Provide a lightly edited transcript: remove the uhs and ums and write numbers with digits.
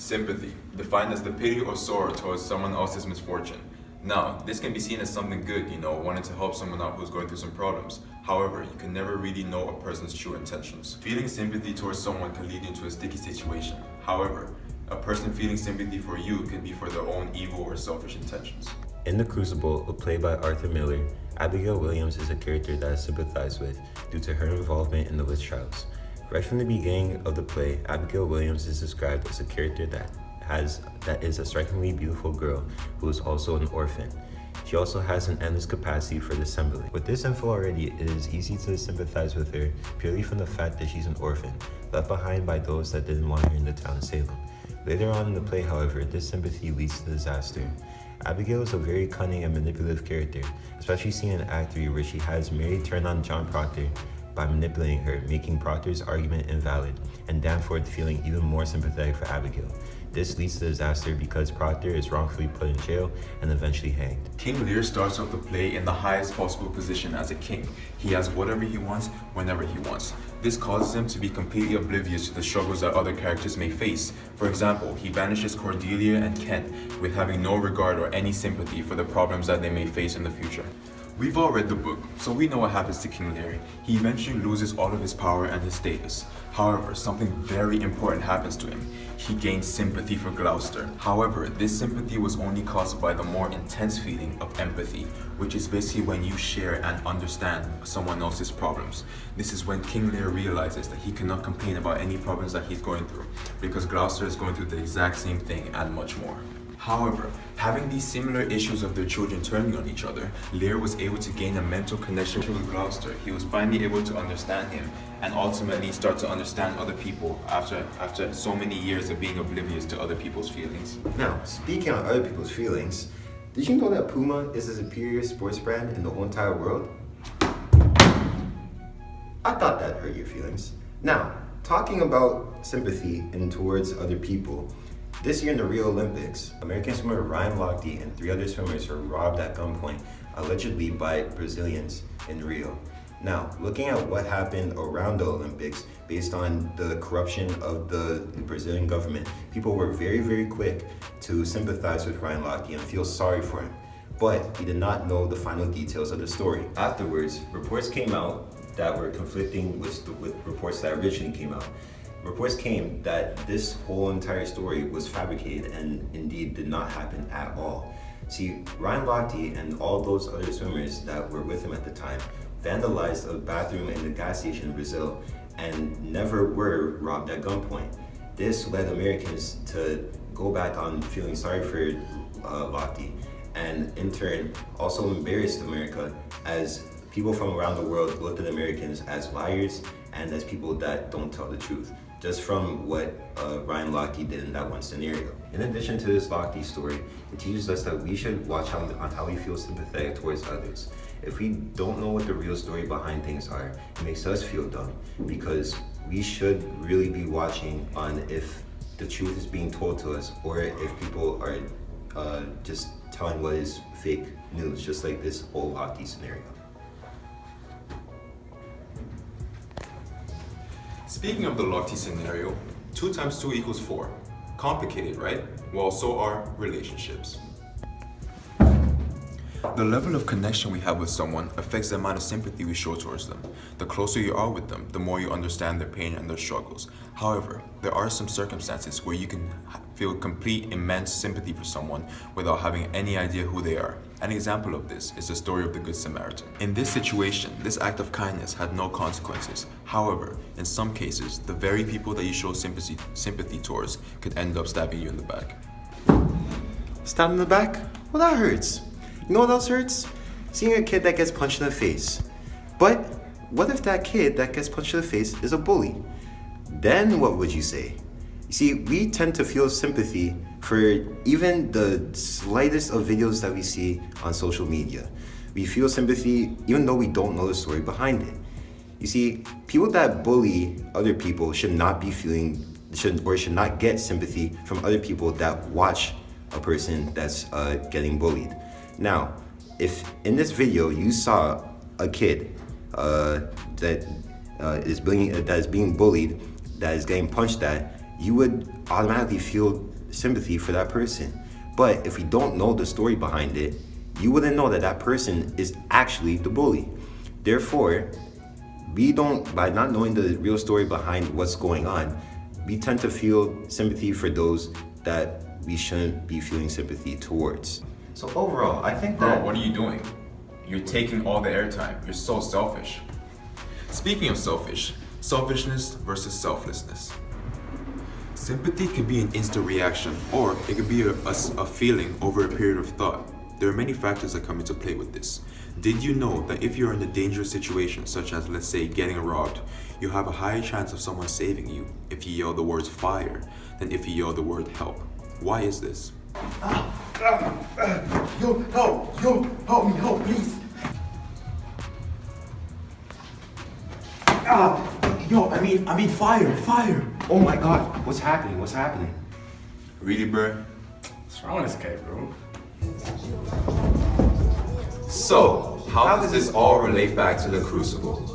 Sympathy, defined as the pity or sorrow towards someone else's misfortune. Now, this can be seen as something good, wanting to help someone out who's going through some problems. However, you can never really know a person's true intentions. Feeling sympathy towards someone can lead you into a sticky situation. However, a person feeling sympathy for you can be for their own evil or selfish intentions. In The Crucible, a play by Arthur Miller, Abigail Williams is a character that is sympathized with due to her involvement in the witch trials. Right from the beginning of the play, Abigail Williams is described as a character that is a strikingly beautiful girl who is also an orphan. She also has an endless capacity for dissembling. With this info already, it is easy to sympathize with her purely from the fact that she's an orphan, left behind by those that didn't want her in the town of Salem. Later on in the play, however, this sympathy leads to disaster. Abigail is a very cunning and manipulative character, especially seen in Act 3 where she has Mary turn on John Proctor by manipulating her, making Proctor's argument invalid, and Danforth feeling even more sympathetic for Abigail. This leads to disaster because Proctor is wrongfully put in jail and eventually hanged. King Lear starts off the play in the highest possible position as a king. He has whatever he wants, whenever he wants. This causes him to be completely oblivious to the struggles that other characters may face. For example, he banishes Cordelia and Kent with having no regard or any sympathy for the problems that they may face in the future. We've all read the book, so we know what happens to King Lear. He eventually loses all of his power and his status. However, something very important happens to him. He gains sympathy for Gloucester. However, this sympathy was only caused by the more intense feeling of empathy, which is basically when you share and understand someone else's problems. This is when King Lear realizes that he cannot complain about any problems that he's going through, because Gloucester is going through the exact same thing and much more. However, having these similar issues of their children turning on each other, Lear was able to gain a mental connection with Gloucester. He was finally able to understand him and ultimately start to understand other people after so many years of being oblivious to other people's feelings. Now, speaking on other people's feelings, did you know that Puma is the superior sports brand in the whole entire world? I thought that hurt your feelings. Now, talking about sympathy and towards other people, this year in the Rio Olympics, American swimmer Ryan Lochte and 3 other swimmers were robbed at gunpoint, allegedly by Brazilians in Rio. Now, looking at what happened around the Olympics, based on the corruption of the Brazilian government, people were very, very quick to sympathize with Ryan Lochte and feel sorry for him. But he did not know the final details of the story. Afterwards, reports came out that were conflicting with reports that originally came out. Reports came that this whole entire story was fabricated and indeed did not happen at all. See, Ryan Lochte and all those other swimmers that were with him at the time vandalized a bathroom in the gas station in Brazil and never were robbed at gunpoint. This led Americans to go back on feeling sorry for Lochte, and in turn also embarrassed America as people from around the world looked at Americans as liars and as people that don't tell the truth, just from what Ryan Lochte did in that one scenario. In addition to this Lochte story, it teaches us that we should watch on how we feel sympathetic towards others. If we don't know what the real story behind things are, it makes us feel dumb, because we should really be watching on if the truth is being told to us or if people are just telling what is fake news, just like this whole Lochte scenario. Speaking of the Lochte scenario, 2 times 2 equals 4. Complicated, right? Well, so are relationships. The level of connection we have with someone affects the amount of sympathy we show towards them. The closer you are with them, the more you understand their pain and their struggles. However, there are some circumstances where you can feel complete, immense sympathy for someone without having any idea who they are. An example of this is the story of the Good Samaritan. In this situation, this act of kindness had no consequences. However, in some cases, the very people that you show sympathy towards could end up stabbing you in the back. Stabbed in the back? Well, that hurts. You know what else hurts? Seeing a kid that gets punched in the face. But what if that kid that gets punched in the face is a bully? Then what would you say? You see, we tend to feel sympathy for even the slightest of videos that we see on social media. We feel sympathy even though we don't know the story behind it. You see, people that bully other people should not get sympathy from other people that watch a person that's getting bullied. Now, if in this video you saw a kid that is being bullied, that is getting punched at, you would automatically feel sympathy for that person. But if you don't know the story behind it, you wouldn't know that that person is actually the bully. Therefore, by not knowing the real story behind what's going on, we tend to feel sympathy for those that we shouldn't be feeling sympathy towards. So overall, I think Bro, that... what are you doing? You're taking all the airtime. You're so selfish. Speaking of selfishness versus selflessness. Sympathy can be an instant reaction, or it could be a feeling over a period of thought. There are many factors that come into play with this. Did you know that if you're in a dangerous situation, such as, let's say, getting robbed, you have a higher chance of someone saving you if you yell the words fire than if you yell the word help? Why is this? Yo, help me, please. I mean, fire. Oh my God, what's happening? Really, bro? What's wrong with this guy, bro? So, how does this all relate back to the crucible?